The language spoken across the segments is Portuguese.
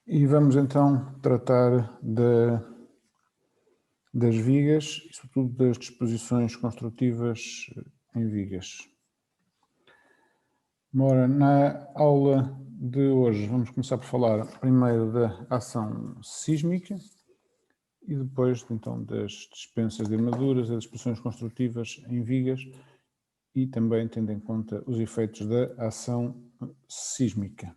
E vamos então tratar das vigas e sobretudo das disposições construtivas em vigas. Ora, na aula de hoje vamos começar por falar primeiro da ação sísmica e depois então das dispensas de armaduras, das disposições construtivas em vigas e também tendo em conta os efeitos da ação sísmica.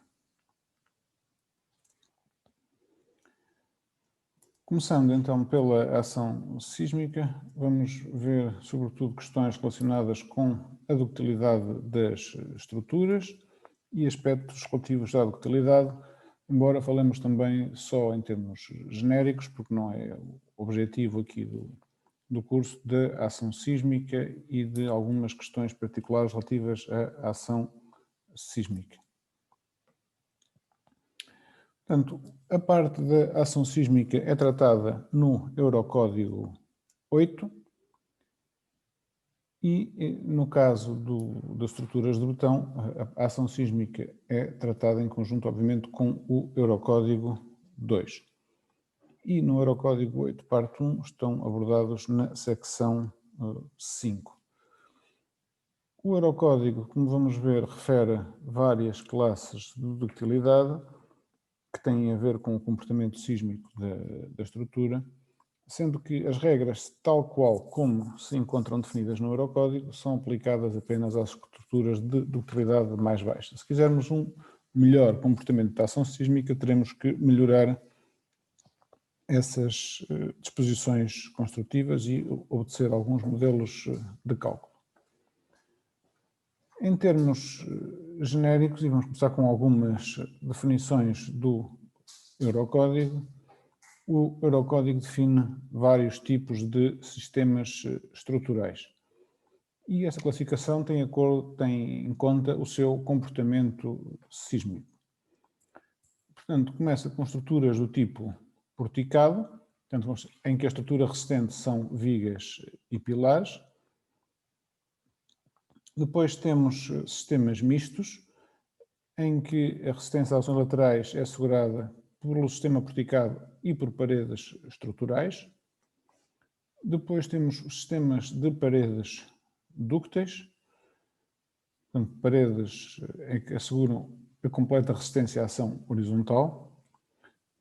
Começando então pela ação sísmica, vamos ver sobretudo questões relacionadas com a ductilidade das estruturas e aspectos relativos à ductilidade, embora falemos também só em termos genéricos, porque não é o objetivo aqui do curso da ação sísmica e de algumas questões particulares relativas à ação sísmica. Portanto, a parte da ação sísmica é tratada no Eurocódigo 8 e, no caso das estruturas de betão, a ação sísmica é tratada em conjunto, obviamente, com o Eurocódigo 2. E no Eurocódigo 8, parte 1, estão abordados na secção 5. O Eurocódigo, como vamos ver, refere várias classes de ductilidade que têm a ver com o comportamento sísmico da estrutura, sendo que as regras, tal qual como se encontram definidas no Eurocódigo, são aplicadas apenas às estruturas de ductilidade mais baixa. Se quisermos um melhor comportamento da ação sísmica, teremos que melhorar essas disposições construtivas e obedecer alguns modelos de cálculo. Em termos genéricos, e vamos começar com algumas definições do Eurocódigo, o Eurocódigo define vários tipos de sistemas estruturais. E essa classificação tem em conta o seu comportamento sísmico. Portanto, começa com estruturas do tipo porticado, portanto, em que a estrutura resistente são vigas e pilares. Depois temos sistemas mistos, em que a resistência às ações laterais é assegurada pelo sistema porticado e por paredes estruturais. Depois temos os sistemas de paredes dúcteis, portanto, paredes que asseguram a completa resistência à ação horizontal.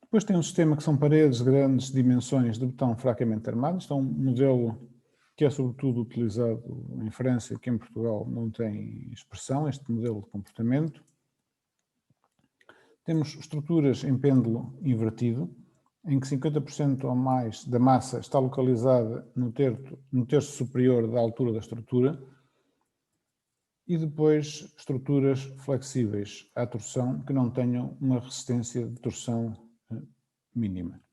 Depois tem um sistema que são paredes de grandes dimensões de betão fracamente armado. Isto é um modelo que é sobretudo utilizado em França, que em Portugal não tem expressão, este modelo de comportamento. Temos estruturas em pêndulo invertido, em que 50% ou mais da massa está localizada no terço superior da altura da estrutura, e depois estruturas flexíveis à torção que não tenham uma resistência de torção mínima.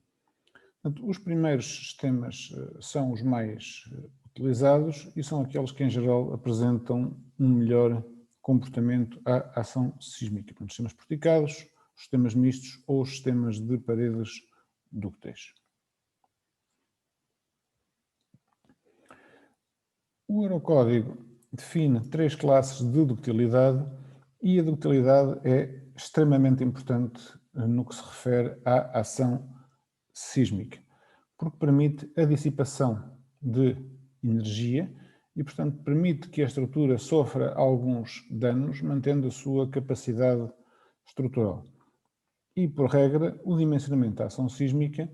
Portanto, os primeiros sistemas são os mais utilizados e são aqueles que, em geral, apresentam um melhor comportamento à ação sísmica. Portanto, sistemas porticados, os sistemas mistos ou os sistemas de paredes dúcteis. O Eurocódigo define 3 classes de ductilidade e a ductilidade é extremamente importante no que se refere à ação sísmica, porque permite a dissipação de energia e, portanto, permite que a estrutura sofra alguns danos, mantendo a sua capacidade estrutural. E, por regra, o dimensionamento da ação sísmica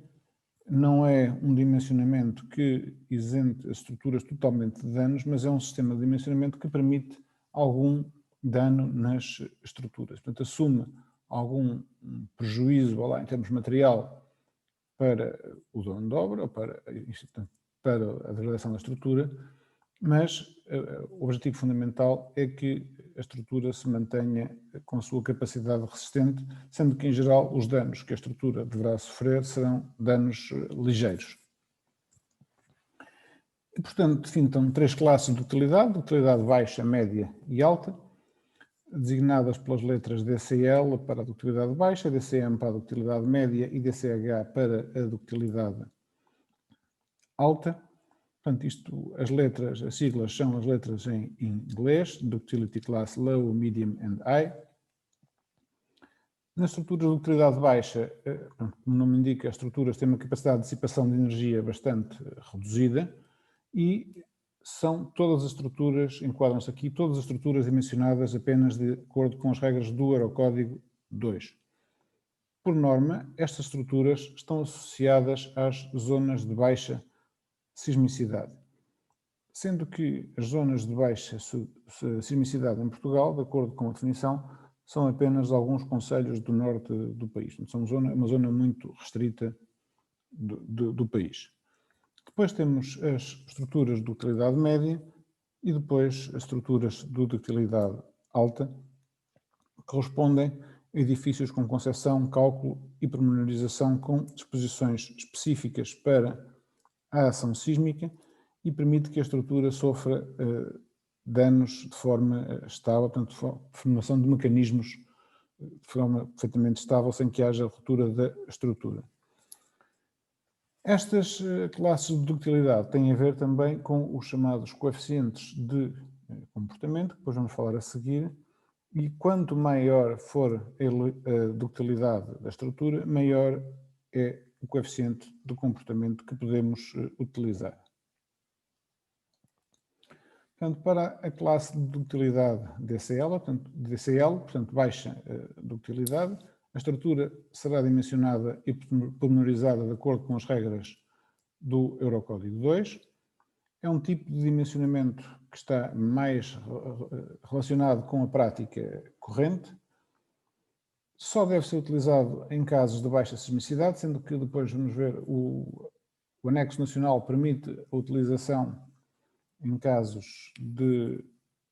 não é um dimensionamento que isente as estruturas totalmente de danos, mas é um sistema de dimensionamento que permite algum dano nas estruturas. Portanto, assume algum prejuízo em termos de material para o dono de obra, ou para a degradação da estrutura, mas o objetivo fundamental é que a estrutura se mantenha com a sua capacidade resistente, sendo que, em geral, os danos que a estrutura deverá sofrer serão danos ligeiros. E, portanto, define então 3 classes de utilidade baixa, média e alta, designadas pelas letras DCL para a ductilidade baixa, DCM para a ductilidade média e DCH para a ductilidade alta. Portanto, as siglas são as letras em inglês, Ductility Class Low, Medium and High. Nas estruturas de ductilidade baixa, como o nome indica, as estruturas têm uma capacidade de dissipação de energia bastante reduzida e são todas as estruturas, enquadram-se aqui, todas as estruturas dimensionadas apenas de acordo com as regras do Eurocódigo 2. Por norma, estas estruturas estão associadas às zonas de baixa sismicidade, sendo que as zonas de baixa sismicidade em Portugal, de acordo com a definição, são apenas alguns concelhos do norte do país. São uma zona muito restrita do país. Depois temos as estruturas de ductilidade média e depois as estruturas de ductilidade alta, que correspondem a edifícios com concepção, cálculo e pormenorização com disposições específicas para a ação sísmica e permite que a estrutura sofra danos de forma estável, portanto, formação de mecanismos de forma perfeitamente estável, sem que haja ruptura da estrutura. Estas classes de ductilidade têm a ver também com os chamados coeficientes de comportamento, que depois vamos falar a seguir, e quanto maior for a ductilidade da estrutura, maior é o coeficiente de comportamento que podemos utilizar. Portanto, para a classe de ductilidade DCL, portanto baixa ductilidade, a estrutura será dimensionada e pormenorizada de acordo com as regras do Eurocódigo 2. É um tipo de dimensionamento que está mais relacionado com a prática corrente. Só deve ser utilizado em casos de baixa sismicidade, sendo que depois vamos ver o anexo nacional permite a utilização em casos de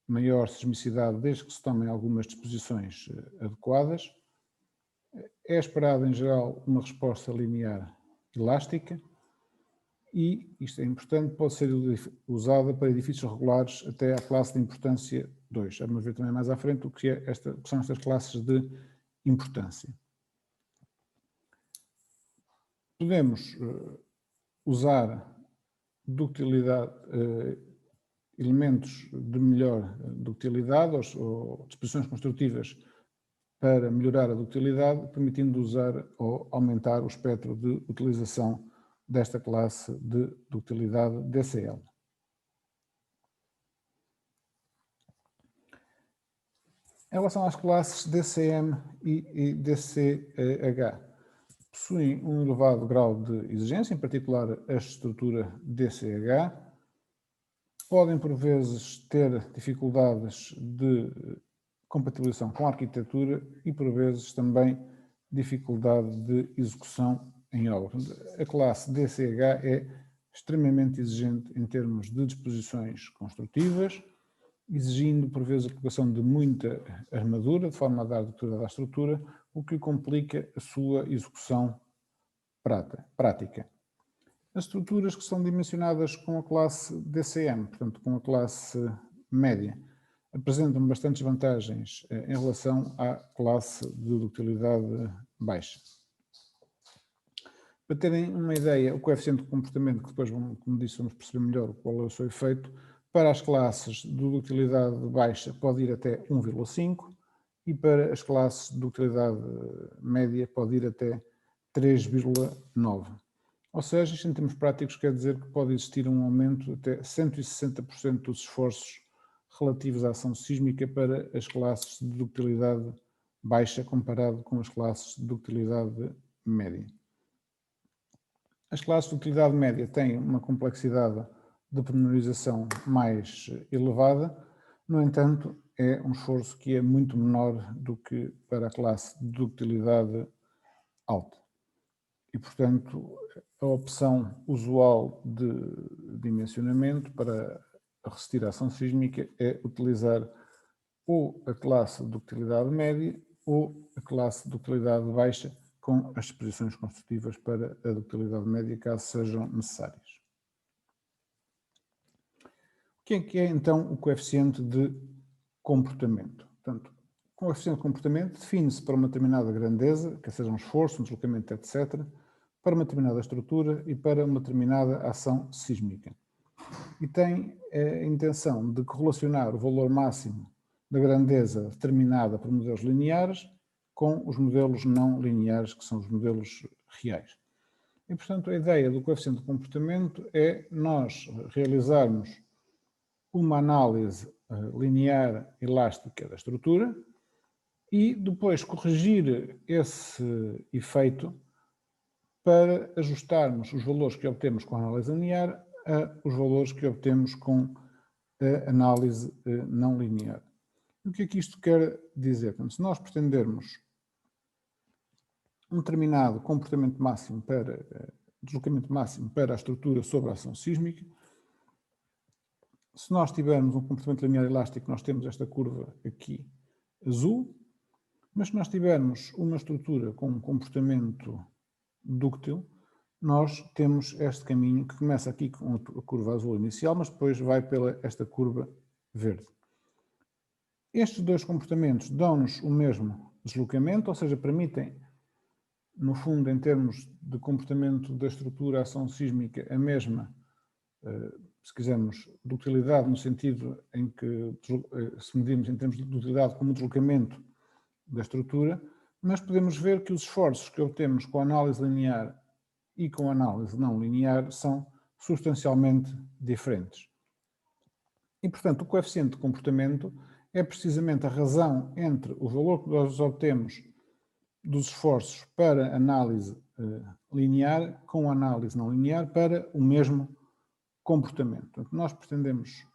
maior sismicidade, desde que se tomem algumas disposições adequadas. É esperado, em geral, uma resposta linear elástica e, isto é importante, pode ser usada para edifícios regulares até à classe de importância 2. Vamos ver também mais à frente o que são estas classes de importância. Podemos usar ductilidade, elementos de melhor ductilidade ou disposições construtivas para melhorar a ductilidade, permitindo usar ou aumentar o espectro de utilização desta classe de ductilidade DCL. Em relação às classes DCM e DCH, possuem um elevado grau de exigência, em particular a estrutura DCH, podem por vezes ter dificuldades de compatibilização com a arquitetura e por vezes também dificuldade de execução em obra. A classe DCH é extremamente exigente em termos de disposições construtivas, exigindo por vezes a colocação de muita armadura, de forma a dar ductilidade à estrutura, o que complica a sua execução prática. As estruturas que são dimensionadas com a classe DCM, portanto com a classe média, apresentam bastantes vantagens em relação à classe de ductilidade baixa. Para terem uma ideia, o coeficiente de comportamento, que depois, como disse, vamos perceber melhor qual é o seu efeito, para as classes de ductilidade baixa pode ir até 1,5 e para as classes de ductilidade média pode ir até 3,9. Ou seja, isto em termos práticos quer dizer que pode existir um aumento até 160% dos esforços relativos à ação sísmica para as classes de ductilidade baixa comparado com as classes de ductilidade média. As classes de ductilidade média têm uma complexidade de pormenorização mais elevada, no entanto, é um esforço que é muito menor do que para a classe de ductilidade alta. E, portanto, a opção usual de dimensionamento para resistir à ação sísmica é utilizar ou a classe de ductilidade média ou a classe de ductilidade baixa, com as disposições construtivas para a ductilidade média, caso sejam necessárias. O que é então o coeficiente de comportamento? Portanto, o coeficiente de comportamento define-se para uma determinada grandeza, quer seja um esforço, um deslocamento, etc., para uma determinada estrutura e para uma determinada ação sísmica. E tem a intenção de correlacionar o valor máximo da grandeza determinada por modelos lineares com os modelos não lineares, que são os modelos reais. E, portanto, a ideia do coeficiente de comportamento é nós realizarmos uma análise linear elástica da estrutura e depois corrigir esse efeito para ajustarmos os valores que obtemos com a análise linear a os valores que obtemos com a análise não linear. E o que é que isto quer dizer? Então, se nós pretendermos um determinado comportamento máximo para deslocamento máximo para a estrutura sob a ação sísmica, se nós tivermos um comportamento linear elástico, nós temos esta curva aqui azul, mas se nós tivermos uma estrutura com um comportamento dúctil, nós temos este caminho que começa aqui com a curva azul inicial, mas depois vai pela esta curva verde. Estes dois comportamentos dão-nos o mesmo deslocamento, ou seja, permitem, no fundo, em termos de comportamento da estrutura, ação sísmica, a mesma, se quisermos, de utilidade, no sentido em que, se medirmos em termos de utilidade como deslocamento da estrutura, mas podemos ver que os esforços que obtemos com a análise linear e com a análise não linear são substancialmente diferentes. E, portanto, o coeficiente de comportamento é precisamente a razão entre o valor que nós obtemos dos esforços para análise linear com a análise não linear para o mesmo comportamento. Portanto, nós pretendemos,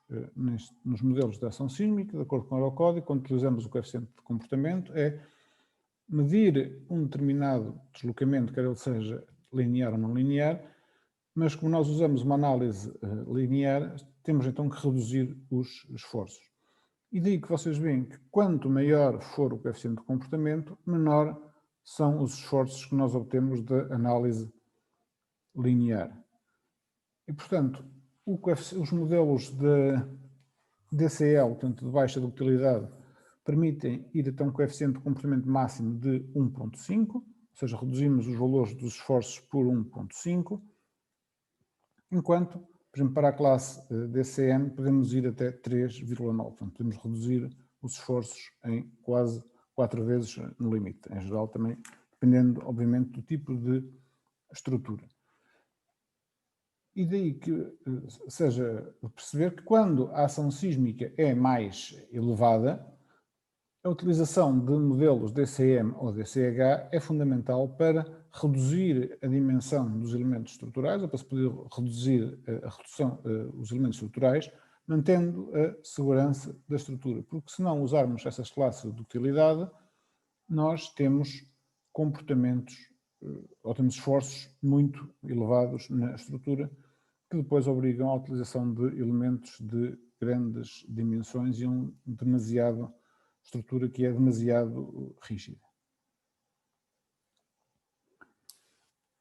nos modelos de ação sísmica, de acordo com o Eurocódigo, quando utilizamos o coeficiente de comportamento, é medir um determinado deslocamento, quer ele seja linear ou não linear, mas como nós usamos uma análise linear, temos então que reduzir os esforços. E daí que vocês veem que quanto maior for o coeficiente de comportamento, menor são os esforços que nós obtemos da análise linear. E, portanto, os modelos de DCL, portanto, de baixa ductilidade, permitem ir até um coeficiente de comportamento máximo de 1.5, ou seja, reduzimos os valores dos esforços por 1.5, enquanto, por exemplo, para a classe DCM podemos ir até 3,9, portanto, podemos reduzir os esforços em quase 4 vezes no limite, em geral também, dependendo, obviamente, do tipo de estrutura. E daí que seja perceber que quando a ação sísmica é mais elevada, a utilização de modelos DCM ou DCH é fundamental para reduzir a dimensão dos elementos estruturais, ou para se poder reduzir os elementos estruturais, mantendo a segurança da estrutura. Porque se não usarmos essas classes de utilidade, nós temos comportamentos ou temos esforços muito elevados na estrutura que depois obrigam à utilização de elementos de grandes dimensões e estrutura que é demasiado rígida.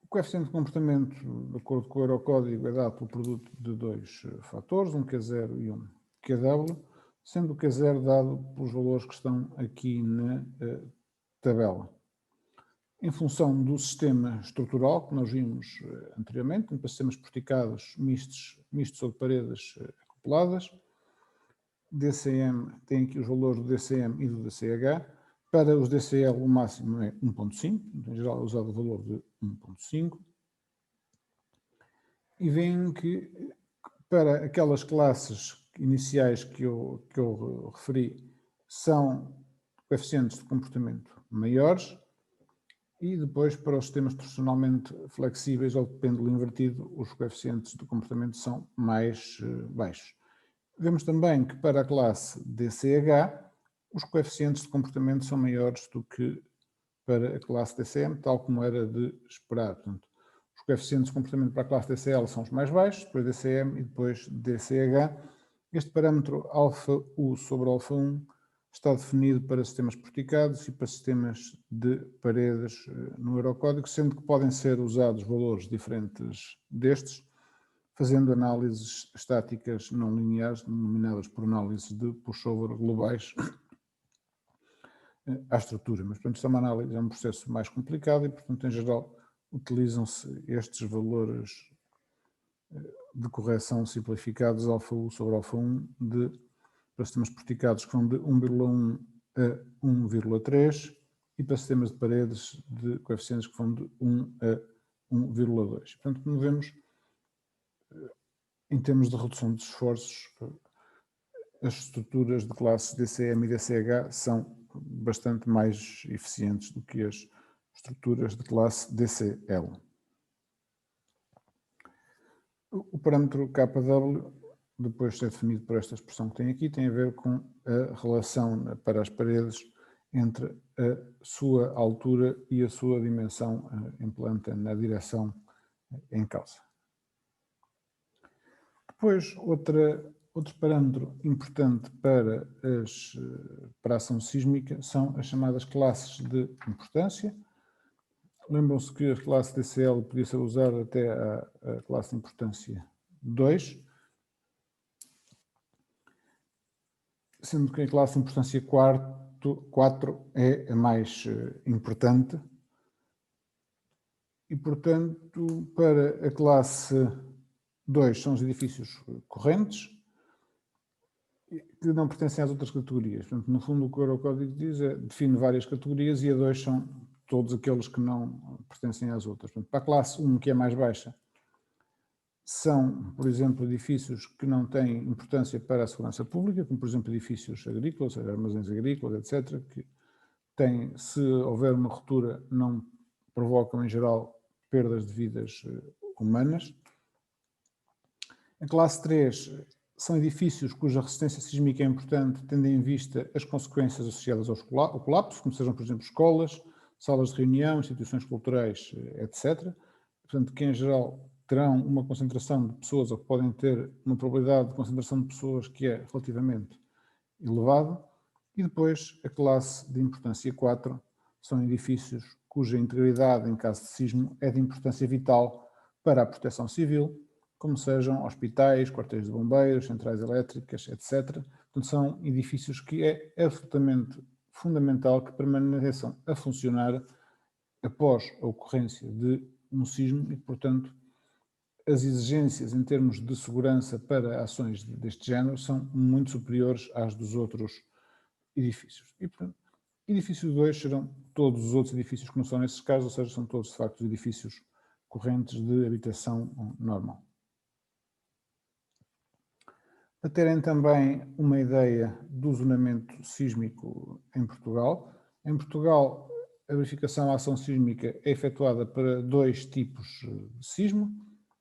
O coeficiente de comportamento, de acordo com o Eurocódigo, é dado pelo produto de dois fatores, um Q0 e um QW, sendo o Q0 dado pelos valores que estão aqui na tabela. Em função do sistema estrutural que nós vimos anteriormente, para sistemas porticados mistos sobre paredes acopladas, DCM tem aqui os valores do DCM e do DCH. Para os DCL o máximo é 1.5, em geral é usado o valor de 1.5. E veem que para aquelas classes iniciais que eu referi são coeficientes de comportamento maiores e depois para os sistemas torsionalmente flexíveis ou de pêndulo invertido os coeficientes de comportamento são mais baixos. Vemos também que para a classe DCH os coeficientes de comportamento são maiores do que para a classe DCM, tal como era de esperar. Portanto, os coeficientes de comportamento para a classe DCL são os mais baixos, depois DCM e depois DCH. Este parâmetro αU sobre α1 está definido para sistemas porticados e para sistemas de paredes no Eurocódigo, sendo que podem ser usados valores diferentes destes, fazendo análises estáticas não lineares, denominadas por análise de pushover globais à estrutura. Mas, portanto, isto é uma análise, é um processo mais complicado e, portanto, em geral, utilizam-se estes valores de correção simplificados αU sobre α1 para sistemas porticados que vão de 1,1 a 1,3 e para sistemas de paredes de coeficientes que vão de 1 a 1,2. Portanto, como vemos, em termos de redução de esforços, as estruturas de classes DCM e DCH são bastante mais eficientes do que as estruturas de classe DCL. O parâmetro KW, depois de ser definido por esta expressão que tem aqui, tem a ver com a relação para as paredes entre a sua altura e a sua dimensão em planta na direção em causa. Depois, outro parâmetro importante para a ação sísmica são as chamadas classes de importância. Lembram-se que a classe DCL podia ser usada até a classe de importância 2, sendo que a classe de importância 4 é a mais importante. E, portanto, para a classe 2 são os edifícios correntes, que não pertencem às outras categorias. Portanto, no fundo, o que o Eurocódigo diz é define várias categorias e a 2 são todos aqueles que não pertencem às outras. Portanto, para a classe 1, que é mais baixa, são, por exemplo, edifícios que não têm importância para a segurança pública, como, por exemplo, edifícios agrícolas, armazéns agrícolas, etc., que têm, se houver uma ruptura, não provocam, em geral, perdas de vidas humanas. A classe 3 são edifícios cuja resistência sísmica é importante, tendo em vista as consequências associadas ao colapso, como sejam, por exemplo, escolas, salas de reunião, instituições culturais, etc. Portanto, que em geral terão uma concentração de pessoas, ou que podem ter uma probabilidade de concentração de pessoas que é relativamente elevada. E depois, a classe de importância 4 são edifícios cuja integridade, em caso de sismo, é de importância vital para a proteção civil, como sejam hospitais, quartéis de bombeiros, centrais elétricas, etc. Portanto, são edifícios que é absolutamente fundamental que permaneçam a funcionar após a ocorrência de um sismo e, portanto, as exigências em termos de segurança para ações deste género são muito superiores às dos outros edifícios. E, portanto, edifício 2 serão todos os outros edifícios que não são nesses casos, ou seja, são todos, de facto, edifícios correntes de habitação normal. Para terem também uma ideia do zonamento sísmico em Portugal, a verificação à ação sísmica é efetuada para dois tipos de sismo,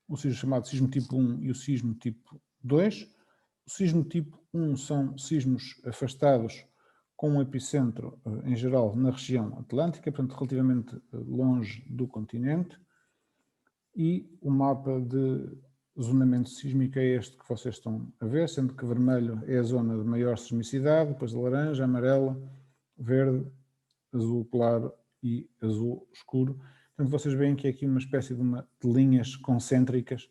o sismo chamado sismo tipo 1 e o sismo tipo 2. O sismo tipo 1 são sismos afastados com um epicentro, em geral, na região atlântica, portanto, relativamente longe do continente, e o mapa de zonamento sísmico é este que vocês estão a ver, sendo que vermelho é a zona de maior sismicidade, depois laranja, amarela, verde, azul claro e azul escuro. Portanto, vocês veem que é aqui uma espécie de linhas concêntricas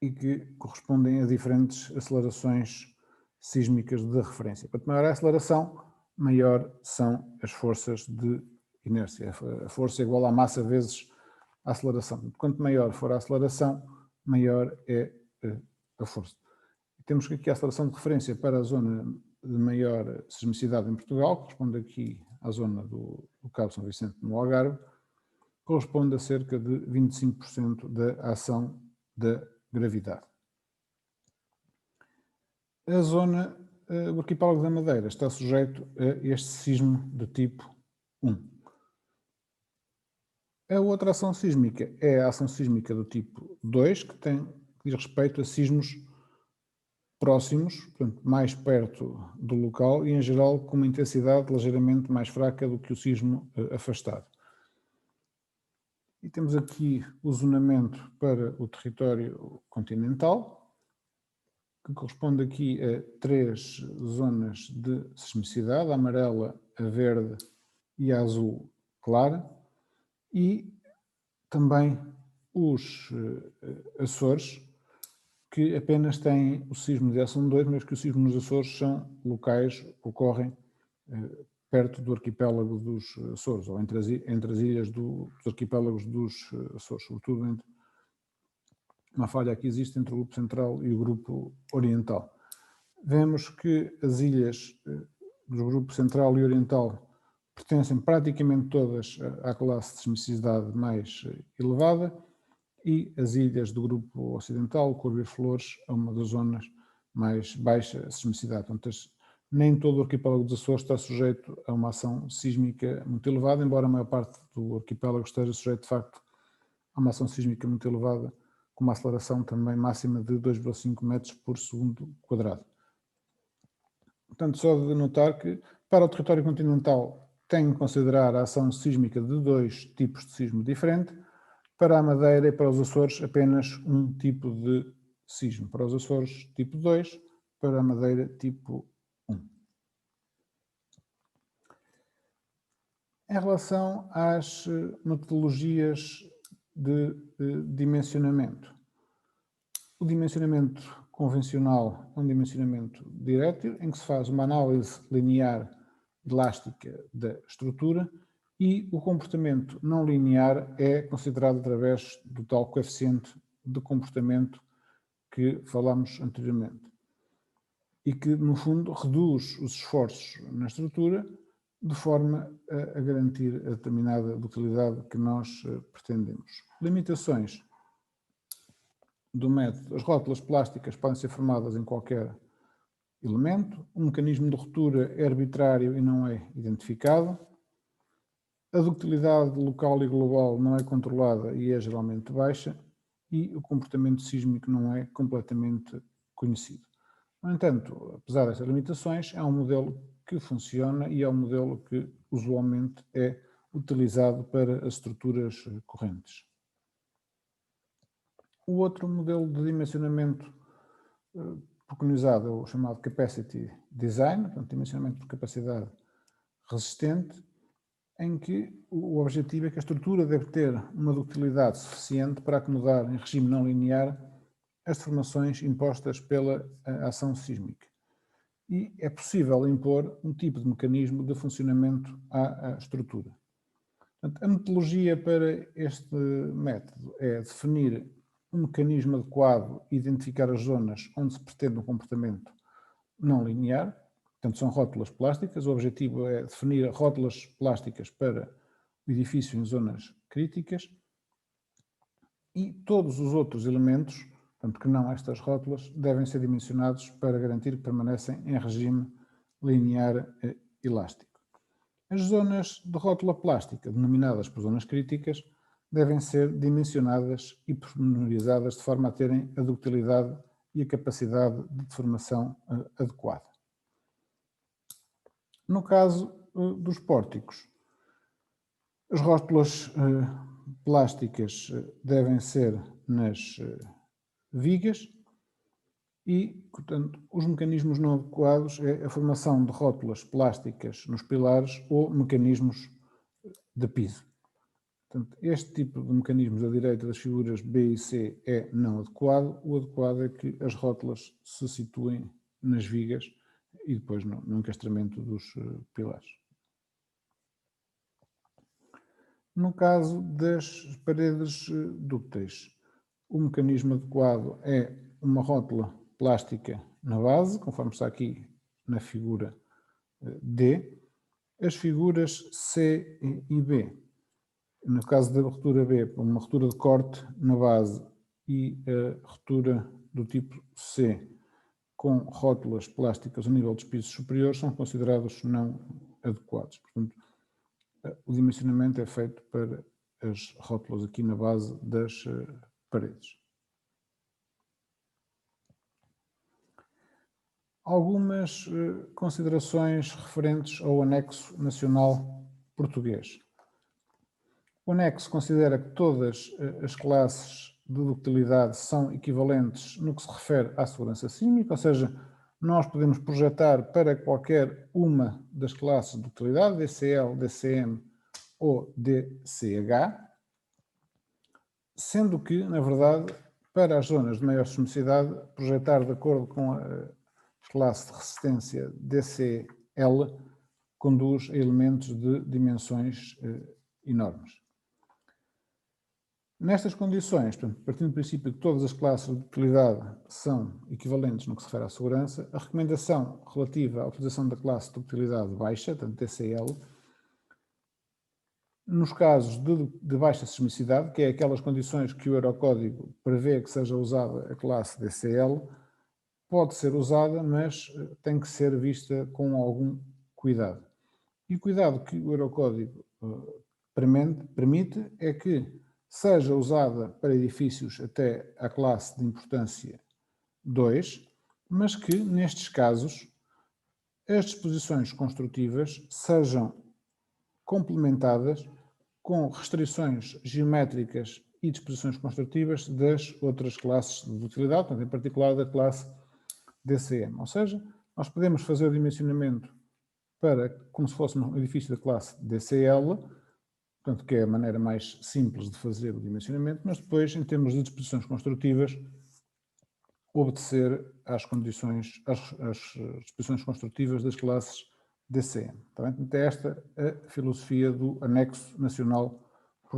e que correspondem a diferentes acelerações sísmicas de referência. Quanto maior a aceleração, maior são as forças de inércia. A força é igual à massa vezes a aceleração. Quanto maior for a aceleração, maior é a força. E temos aqui a aceleração de referência para a zona de maior sismicidade em Portugal, corresponde aqui à zona do Cabo São Vicente no Algarve, corresponde a cerca de 25% da ação da gravidade. A zona, o arquipélago da Madeira, está sujeito a este sismo de tipo 1. A outra ação sísmica é a ação sísmica do tipo 2, que diz respeito a sismos próximos, portanto, mais perto do local e, em geral, com uma intensidade ligeiramente mais fraca do que o sismo afastado. E temos aqui o zonamento para o território continental, que corresponde aqui a 3 zonas de sismicidade, a amarela, a verde e a azul clara, e também os Açores, que apenas têm o sismo de ação 2, mas que os sismos nos Açores são locais, ocorrem perto do arquipélago dos Açores, ou entre as ilhas dos arquipélagos dos Açores, sobretudo entre uma falha que existe entre o grupo central e o grupo oriental. Vemos que as ilhas do grupo central e oriental pertencem praticamente todas à classe de sismicidade mais elevada, e as ilhas do grupo ocidental, Corvo e Flores, a uma das zonas mais baixa sismicidade. Portanto, nem todo o arquipélago dos Açores está sujeito a uma ação sísmica muito elevada, embora a maior parte do arquipélago esteja sujeito, de facto, a uma ação sísmica muito elevada, com uma aceleração também máxima de 2,5 metros por segundo quadrado. Portanto, só de notar que, para o território continental, tem que considerar a ação sísmica de 2 tipos de sismo diferente. Para a Madeira e para os Açores, apenas um tipo de sismo. Para os Açores, tipo 2, para a Madeira, tipo 1. Em relação às metodologias de dimensionamento, o dimensionamento convencional é um dimensionamento direto, em que se faz uma análise linear elástica da estrutura, e o comportamento não linear é considerado através do tal coeficiente de comportamento que falámos anteriormente, e que, no fundo, reduz os esforços na estrutura de forma a garantir a determinada ductilidade que nós pretendemos. Limitações do método. As rótulas plásticas podem ser formadas em qualquer elemento, o mecanismo de ruptura é arbitrário e não é identificado, a ductilidade local e global não é controlada e é geralmente baixa, e o comportamento sísmico não é completamente conhecido. No entanto, apesar destas limitações, é um modelo que funciona e é um modelo que usualmente é utilizado para as estruturas correntes. O outro modelo de dimensionamento preconizado é o chamado Capacity Design, portanto, dimensionamento por capacidade resistente, em que o objetivo é que a estrutura deve ter uma ductilidade suficiente para acomodar em regime não linear as deformações impostas pela ação sísmica. E é possível impor um tipo de mecanismo de funcionamento à estrutura. Portanto, a metodologia para este método é definir um mecanismo adequado e identificar as zonas onde se pretende um comportamento não linear. Portanto, são rótulas plásticas. O objetivo é definir rótulas plásticas para o edifício em zonas críticas, e todos os outros elementos, portanto, que não estas rótulas, devem ser dimensionados para garantir que permanecem em regime linear elástico. As zonas de rótula plástica, denominadas por zonas críticas, devem ser dimensionadas e pormenorizadas de forma a terem a ductilidade e a capacidade de deformação adequada. No caso dos pórticos, as rótulas plásticas devem ser nas vigas e, portanto, os mecanismos não adequados é a formação de rótulas plásticas nos pilares ou mecanismos de piso. Portanto, este tipo de mecanismos à direita das figuras B e C é não adequado. O adequado é que as rótulas se situem nas vigas e depois no encastramento dos pilares. No caso das paredes dúcteis, o mecanismo adequado é uma rótula plástica na base, conforme está aqui na figura D. As figuras C e B, no caso da ruptura B, uma ruptura de corte na base, e a ruptura do tipo C com rótulas plásticas a nível dos pisos superiores, são considerados não adequados. Portanto, o dimensionamento é feito para as rótulas aqui na base das paredes. Algumas considerações referentes ao anexo nacional português. O anexo considera que todas as classes de ductilidade são equivalentes no que se refere à segurança sísmica, ou seja, nós podemos projetar para qualquer uma das classes de ductilidade, DCL, DCM ou DCH, sendo que, na verdade, para as zonas de maior sismicidade, projetar de acordo com a classe de resistência DCL conduz a elementos de dimensões enormes. Nestas condições, portanto, partindo do princípio que todas as classes de ductilidade são equivalentes no que se refere à segurança, a recomendação relativa à utilização da classe de ductilidade baixa, portanto DCL, Nos casos de baixa sismicidade, que é aquelas condições que o Eurocódigo prevê que seja usada a classe DCL, pode ser usada, mas tem que ser vista com algum cuidado. E o cuidado que o Eurocódigo permite é que seja usada para edifícios até à classe de importância 2, mas que, nestes casos, as disposições construtivas sejam complementadas com restrições geométricas e disposições construtivas das outras classes de utilidade, portanto, em particular da classe DCM. Ou seja, nós podemos fazer o dimensionamento para como se fosse um edifício da classe DCL, portanto, que é a maneira mais simples de fazer o dimensionamento, mas depois, em termos de disposições construtivas, obedecer às condições, às disposições construtivas das classes DCM. Portanto, é esta a filosofia do Anexo Nacional